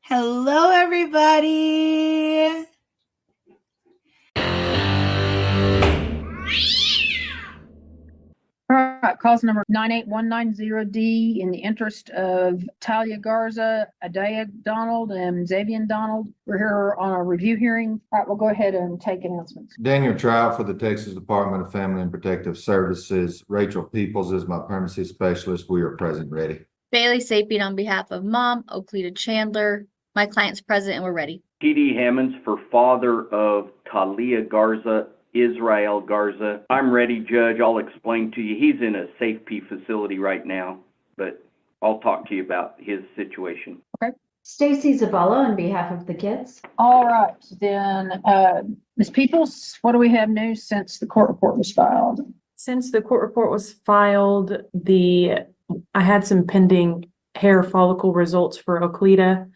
Hello, everybody. All right, cause number 98190D in the interest of Talia Garza, Adaya Donald, and Xavier Donald. We're here on a review hearing. All right, we'll go ahead and take announcements. Daniel Trout for the Texas Department of Family and Protective Services. Rachel Peoples is my permanency specialist. We are present ready. Bailey Sapien on behalf of Mom, Oklita Chandler. My client's present and we're ready. T.D. Hammonds for father of Talia Garza, Israel Garza. I'm ready, Judge. I'll explain to you. He's in a safety facility right now, but I'll talk to you about his situation. Okay. Stacy Zavala on behalf of the kids. All right, then, Ms. Peoples, what do we have new since the court report was filed? Since the court report was filed, I had some pending hair follicle results for Oklita.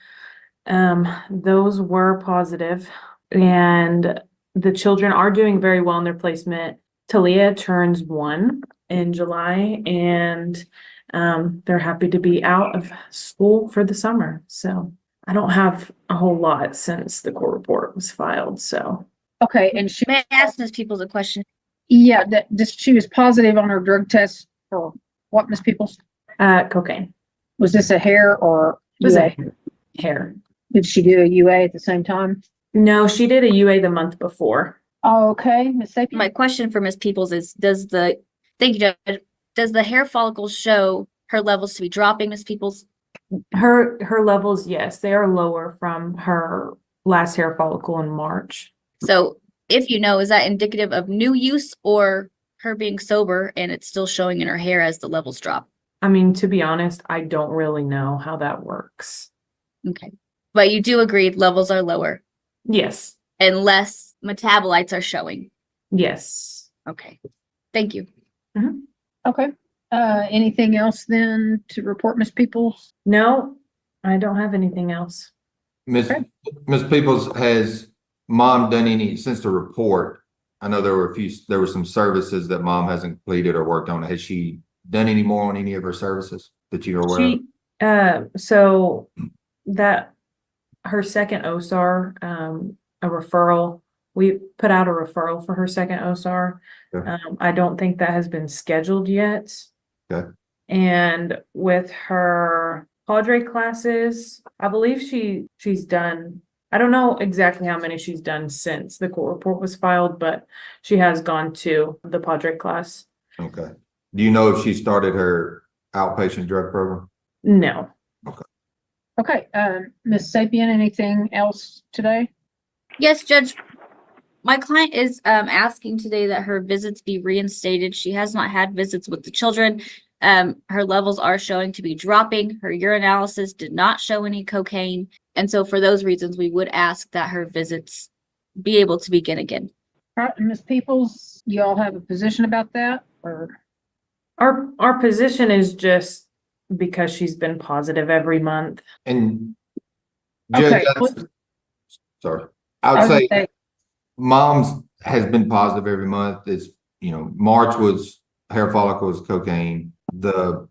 Those were positive, and the children are doing very well in their placement. Talia turns 1 in July, and they're happy to be out of school for the summer. So I don't have a whole lot since the court report was filed. So Okay, and May I ask Ms. Peoples a question? yeah, she was positive on her drug test for what, Ms. Peoples? cocaine. Was this a hair or Was UA? a hair. Did she do a UA at the same time? No, she did a UA the month before. Okay, Ms. Sapien. My question for Ms. Peoples is, thank you, Judge. Does the hair follicles show her levels to be dropping, Ms. Peoples? Her levels, yes, they are lower from her last hair follicle in March. So if you know, is that indicative of new use or her being sober and it's still showing in her hair as the levels drop? I mean, to be honest, I don't really know how that works. Okay. But you do agree levels are lower Yes. and less metabolites are showing. Yes. Okay. Thank you. Okay, anything else then to report, Ms. Peoples? No, I don't have anything else. Ms. Peoples, has Mom done any, since the report? I know there were some services that Mom hasn't completed or worked on. Has she done any more on any of her services that you're aware of? So that her second OSAR, a referral, we put out a referral for her second OSAR. Okay. I don't think that has been scheduled yet. Okay. And with her Padre classes, I believe she's done, I don't know exactly how many she's done since the court report was filed, but she has gone to the Padre class. Okay. Do you know if she started her outpatient drug program? No. Okay, Ms. Sapien, anything else today? Yes, Judge. My client is asking today that her visits be reinstated. She has not had visits with the children. Her levels are showing to be dropping. Her urinalysis did not show any cocaine. And so for those reasons, we would ask that her visits be able to begin again. All right, Ms. Peoples, you all have a position about that, or? Our position is just because she's been positive every month. And Okay. Judge, sorry, I would say Mom's has been positive every month. It's, March was hair follicle was cocaine. The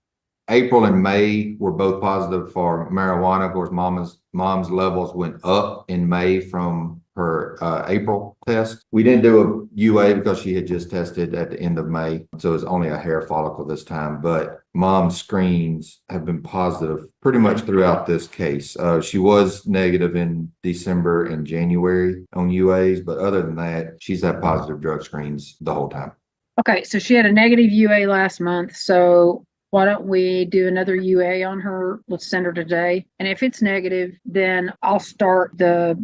April and May were both positive for marijuana. Of course, mom's levels went up in May from her April test. We didn't do a UA because she had just tested at the end of May. So it's only a hair follicle this time, but mom's screens have been positive pretty much throughout this case. She was negative in December and January on UAs, but other than that, she's had positive drug screens the whole time. Okay, so she had a negative UA last month, so why don't we do another UA on her? Let's send her today. And if it's negative, then we'll start the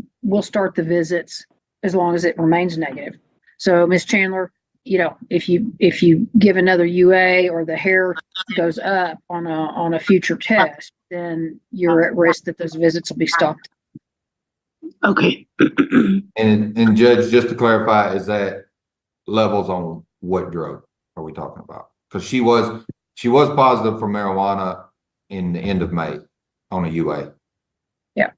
visits as long as it remains negative. So Ms. Chandler, if you give another UA or the hair goes up on a future test, then you're at risk that those visits will be stopped. Okay. And Judge, just to clarify, is that levels on what drug are we talking about? Because she was positive for marijuana in the end of May on a UA. Yeah.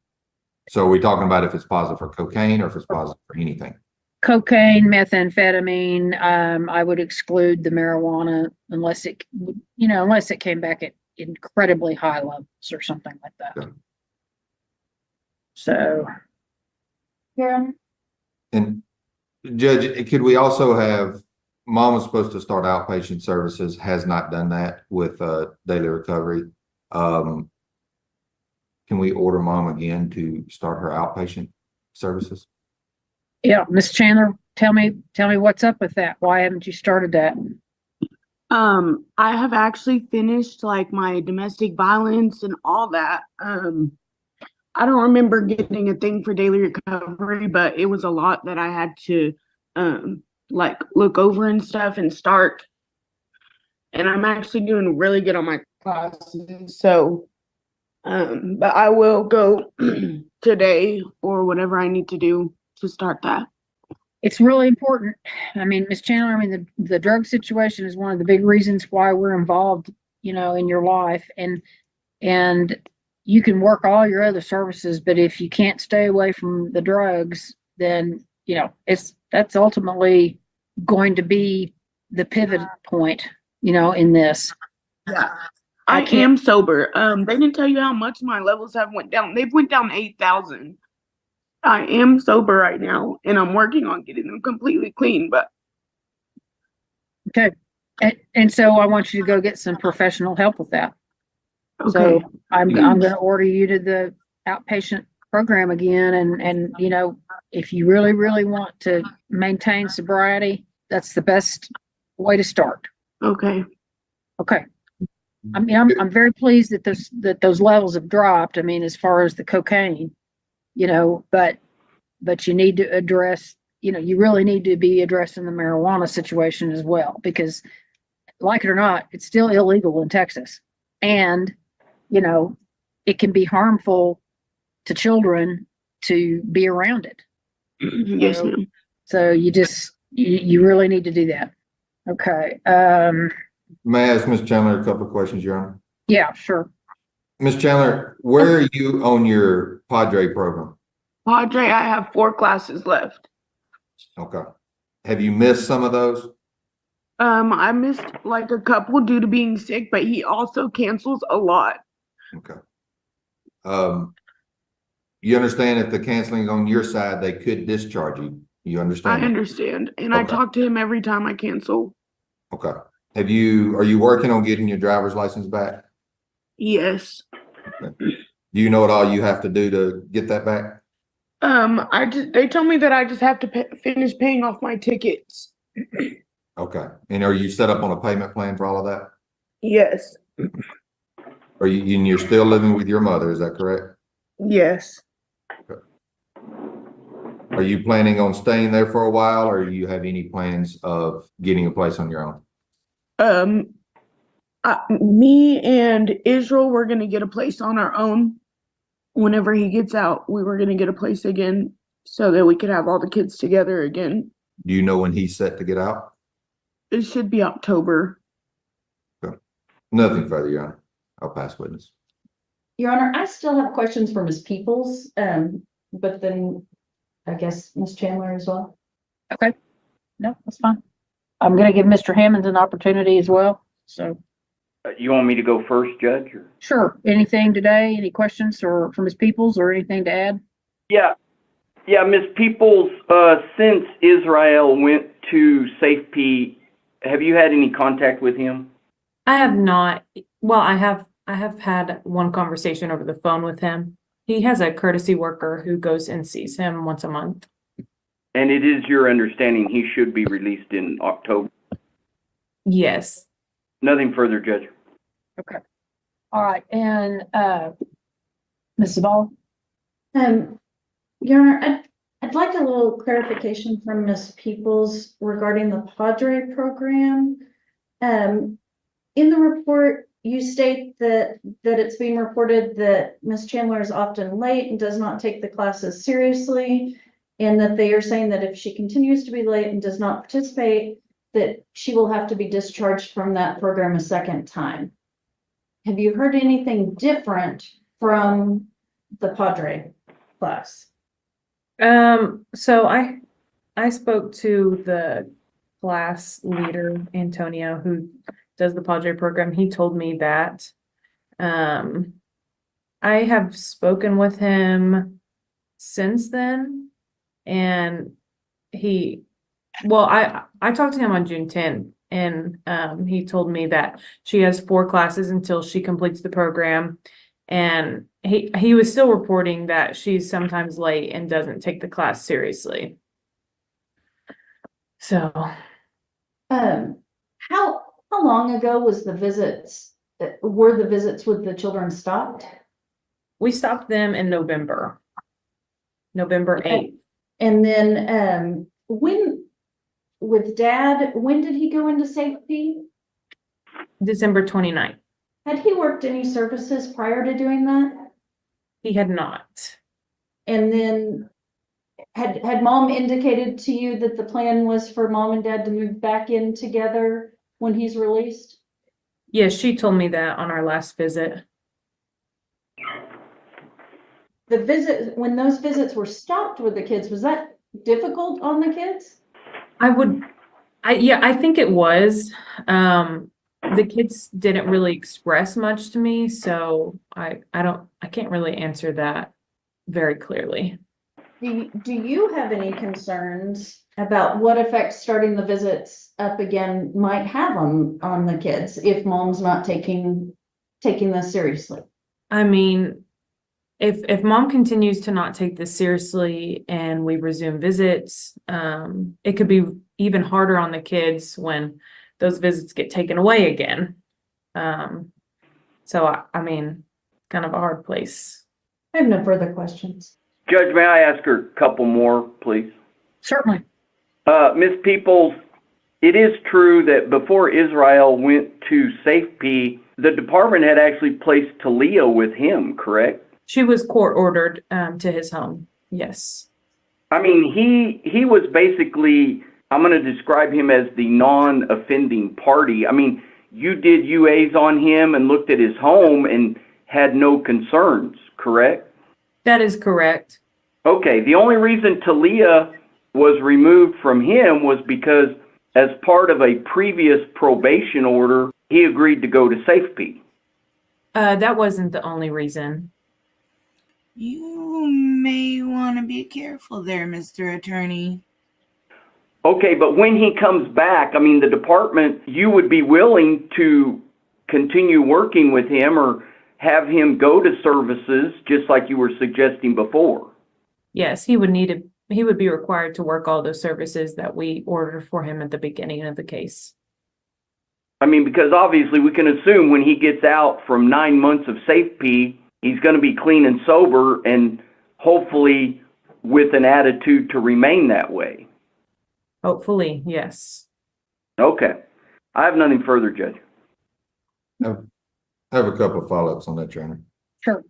So are we talking about if it's positive for cocaine or if it's positive for anything? Cocaine, methamphetamine, I would exclude the marijuana unless it came back at incredibly high levels or something like that. Yeah. So, Yeah. And Judge, could we also have, Mom was supposed to start outpatient services, has not done that with daily recovery. Can we order Mom again to start her outpatient services? yeah, Miss Chandler, tell me what's up with that. Why haven't you started that? I have actually finished like my domestic violence and all that. I don't remember getting a thing for daily recovery, but it was a lot that I had to like look over and stuff and start. And I'm actually doing really good on my classes. So but I will go today or whatever I need to do to start that. It's really important. I mean, Miss Chandler, I mean, the drug situation is one of the big reasons why we're involved, in your life. And you can work all your other services, but if you can't stay away from the drugs, then, that's ultimately going to be the pivot point, in this. Yeah. I I can't- am sober. They didn't tell you how much my levels have went down. They've went down 8,000. I am sober right now, and I'm working on getting them completely clean. But Okay. And so I want you to go get some professional help with that. okay, So I'm going to order you to the outpatient program again. And, if you really, really want to maintain sobriety, that's the best way to start. okay, Okay. I mean, I'm very pleased that those levels have dropped. I mean, as far as the cocaine, but you need to address, you really need to be addressing the marijuana situation as well, because like it or not, it's still illegal in Texas. And, it can be harmful to children to be around it. yes, ma'am. So you really need to do that. Okay. May I ask Ms. Chandler a couple of questions, Your Honor? Yeah, sure. Ms. Chandler, where are you on your Padre program? Padre, I have 4 classes left. Okay. Have you missed some of those? I missed like a couple due to being sick, but he also cancels a lot. Okay. You understand if the canceling is on your side, they could discharge you. You understand I that? understand, and I Okay. talk to him every time I cancel. Okay. Are you working on getting your driver's license back? Yes. Do you know what all you have to do to get that back? They told me that I just have to finish paying off my tickets. Okay. And are you set up on a payment plan for all of that? Yes. Are you, and you're still living with your mother, is that correct? Yes. Are you planning on staying there for a while, or do you have any plans of getting a place on your own? Me and Israel were gonna get a place on our own. Whenever he gets out, we were gonna get a place again so that we could have all the kids together again. Do you know when he's set to get out? It should be October. Nothing further, Your Honor. I'll pass witness. Your Honor, I still have questions for Ms. Peoples, but then I guess Ms. Chandler as well. Okay. No, that's fine. I'm going to give Mr. Hammond an opportunity as well. So You want me to go first, Judge? Or? sure. Anything today? Any questions or from Ms. Peoples or anything to add? Yeah, Ms. Peoples, since Israel went to SafeP, have you had any contact with him? I have not. Well, I have had one conversation over the phone with him. He has a courtesy worker who goes and sees him once a month. And it is your understanding he should be released in October? Yes. Nothing further, Judge. Okay. All right. And Ms. Zabala? Your Honor, I'd like a little clarification from Ms. Peoples regarding the Padre program. In the report, you state that it's being reported that Ms. Chandler is often late and does not take the classes seriously, and that they are saying that if she continues to be late and does not participate, that she will have to be discharged from that program a second time. Have you heard anything different from the Padre class? So I spoke to the class leader, Antonio, who does the Padre program. He told me that I have spoken with him since then. And I talked to him on June 10th, and he told me that she has 4 classes until she completes the program. And he was still reporting that she's sometimes late and doesn't take the class seriously. So, How long ago was were the visits with the children stopped? we stopped them in November 8th. And then, with Dad, when did he go into safety? December 29th. Had he worked any services prior to doing that? He had not. And then had Mom indicated to you that the plan was for Mom and Dad to move back in together when he's released? Yes, she told me that on our last visit. When those visits were stopped with the kids, was that difficult on the kids? I think it was. The kids didn't really express much to me, so I can't really answer that very clearly. Do you have any concerns about what effect starting the visits up again might have on the kids if Mom's not taking this seriously? I mean, if Mom continues to not take this seriously and we resume visits, it could be even harder on the kids when those visits get taken away again. So I mean, kind of a hard place. I have no further questions. Judge, may I ask her a couple more, please? Certainly. Ms. Peoples, it is true that before Israel went to safety, the department had actually placed Talia with him, correct? She was court ordered to his home. Yes. I mean, he was basically, I'm going to describe him as the non-offending party. I mean, you did UAs on him and looked at his home and had no concerns, correct? That is correct. Okay, the only reason Talia was removed from him was because as part of a previous probation order, he agreed to go to safety. That wasn't the only reason. You may want to be careful there, Mr. Attorney. Okay, but when he comes back, I mean, the department, you would be willing to continue working with him or have him go to services just like you were suggesting before? Yes, he would be required to work all those services that we ordered for him at the beginning of the case. I mean, because obviously we can assume when he gets out from 9 months of safety, he's going to be clean and sober and hopefully with an attitude to remain that way. Hopefully, yes. Okay. I have nothing further, Judge. I have a couple of follow-ups on that, Your Honor. Sure.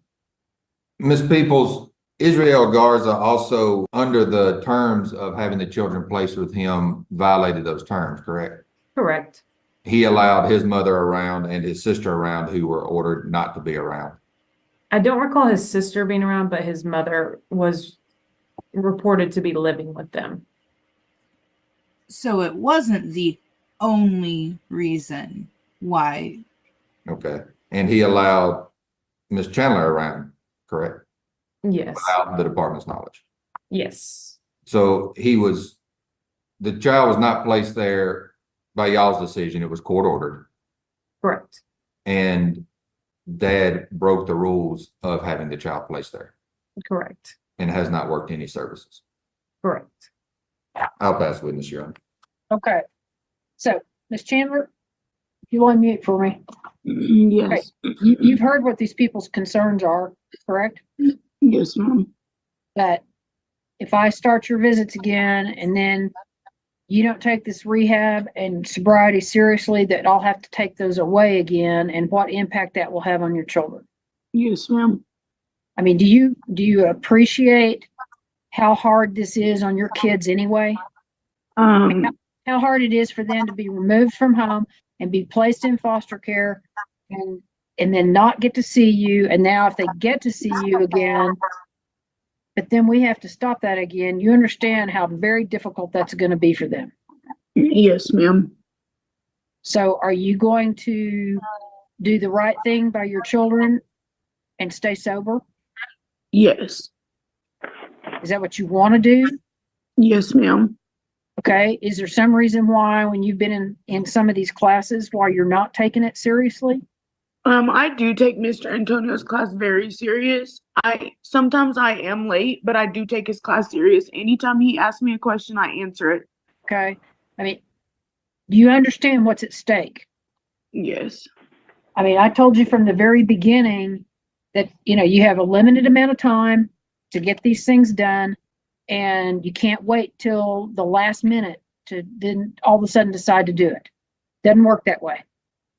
Ms. Peoples, Israel Garza also, under the terms of having the children placed with him, violated those terms, correct? Correct. He allowed his mother around and his sister around who were ordered not to be around. I don't recall his sister being around, but his mother was reported to be living with them. So it wasn't the only reason why. Okay. And he allowed Ms. Chandler around, correct? Yes. Without the department's knowledge. Yes. So the child was not placed there by y'all's decision. It was court ordered. Correct. And Dad broke the rules of having the child placed there Correct. and has not worked any services. Correct. I'll pass witness, Your Honor. Okay. So, Ms. Chandler, if you'll unmute for me. Yes. You've heard what these people's concerns are, correct? Yes, ma'am. That if I start your visits again and then you don't take this rehab and sobriety seriously, that I'll have to take those away again, and what impact that will have on your children. Yes, ma'am. I mean, do you appreciate how hard this is on your kids anyway? How hard it is for them to be removed from home and be placed in foster care and then not get to see you. And now if they get to see you again, but then we have to stop that again. You understand how very difficult that's going to be for them. Yes, ma'am. So are you going to do the right thing by your children and stay sober? Yes. Is that what you want to do? Yes, ma'am. Okay. Is there some reason why when you've been in some of these classes, why you're not taking it seriously? I do take Mr. Antonio's class very serious. Sometimes I am late, but I do take his class serious. Anytime he asks me a question, I answer it. Okay. I mean, do you understand what's at stake? Yes. I mean, I told you from the very beginning that, you have a limited amount of time to get these things done, and you can't wait till the last minute to then all of a sudden decide to do it. Doesn't work that way.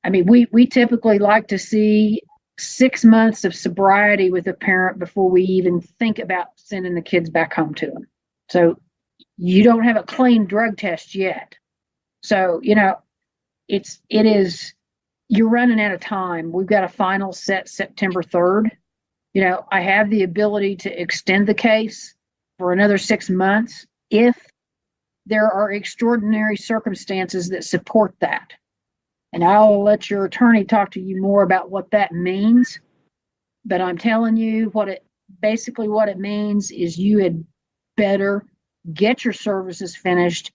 I mean, we typically like to see 6 months of sobriety with a parent before we even think about sending the kids back home to them. So you don't have a clean drug test yet. So, you're running out of time. We've got a final set September 3rd. I have the ability to extend the case for another 6 months if there are extraordinary circumstances that support that. And I'll let your attorney talk to you more about what that means. But I'm telling you what it means is you had better get your services finished,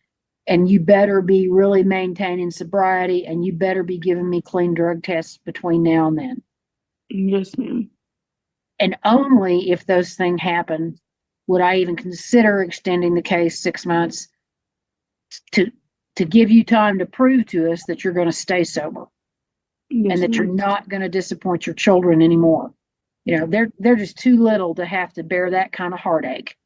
and you better be really maintaining sobriety, and you better be giving me clean drug tests between now and then. Yes, ma'am. And only if those things happen would I even consider extending the case 6 months to give you time to prove to us that you're going to stay sober, Yes, and that you're ma'am. not going to disappoint your children anymore. They're just too little to have to bear that kind of heartache.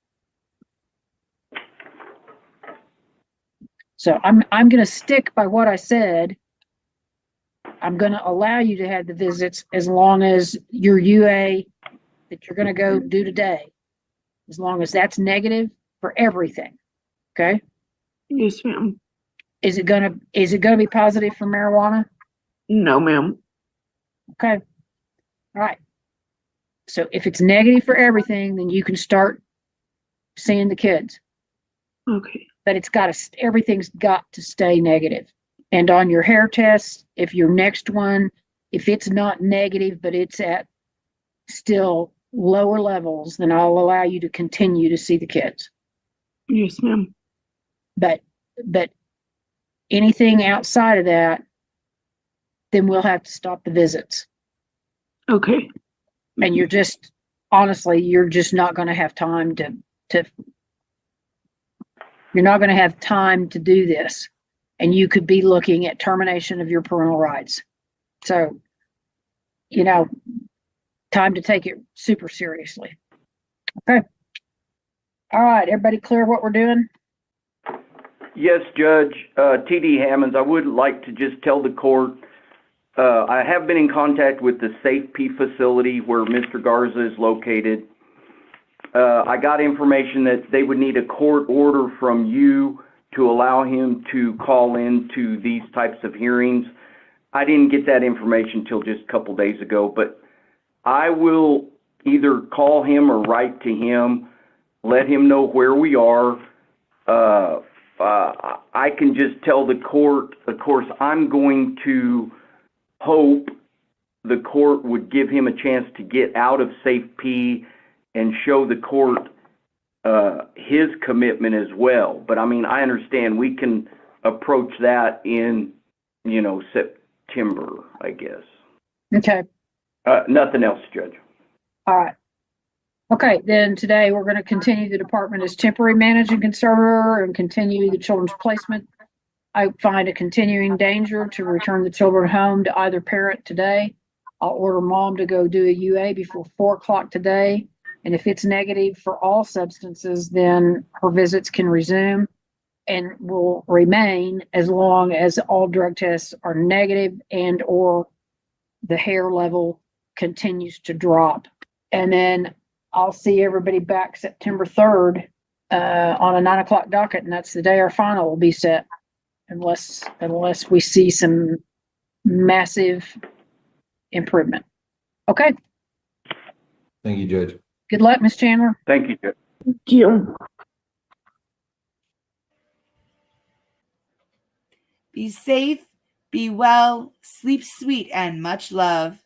So I'm going to stick by what I said. I'm going to allow you to have the visits as long as your UA that you're going to go do today, as long as that's negative for everything. Okay. Yes, ma'am. Is it going to be positive for marijuana? No, ma'am. Okay. All right. So if it's negative for everything, then you can start seeing the kids. Okay. But everything's got to stay negative. And on your hair test, if your next one, if it's not negative, but it's at still lower levels, then I'll allow you to continue to see the kids. Yes, ma'am. But anything outside of that, then we'll have to stop the visits. Okay. And you're just not going to have time to you're not going to have time to do this. And you could be looking at termination of your parental rights. So, time to take it super seriously. Okay. All right. Everybody clear what we're doing? Yes, Judge. T.D. Hammonds, I would like to just tell the court, I have been in contact with the Safety facility where Mr. Garza is located. I got information that they would need a court order from you to allow him to call into these types of hearings. I didn't get that information till just a couple days ago, but I will either call him or write to him, let him know where we are. I can just tell the court, of course, I'm going to hope the court would give him a chance to get out of Safe P and show the court his commitment as well. But I mean, I understand we can approach that in, September, I guess. Okay. Nothing else, Judge. All right. Okay, then today we're going to continue the department as temporary managing conservator and continue the children's placement. I find a continuing danger to return the children home to either parent today. I'll order mom to go do a UA before 4 o'clock today. And if it's negative for all substances, then her visits can resume and will remain as long as all drug tests are negative and or the hair level continues to drop. And then I'll see everybody back September 3rd on a 9 o'clock docket, and that's the day our final will be set, unless we see some massive improvement. Okay. Thank you, Judge. Good luck, Ms. Chandler. Thank you, Judge. Thank you. Be safe, be well, sleep sweet, and much love.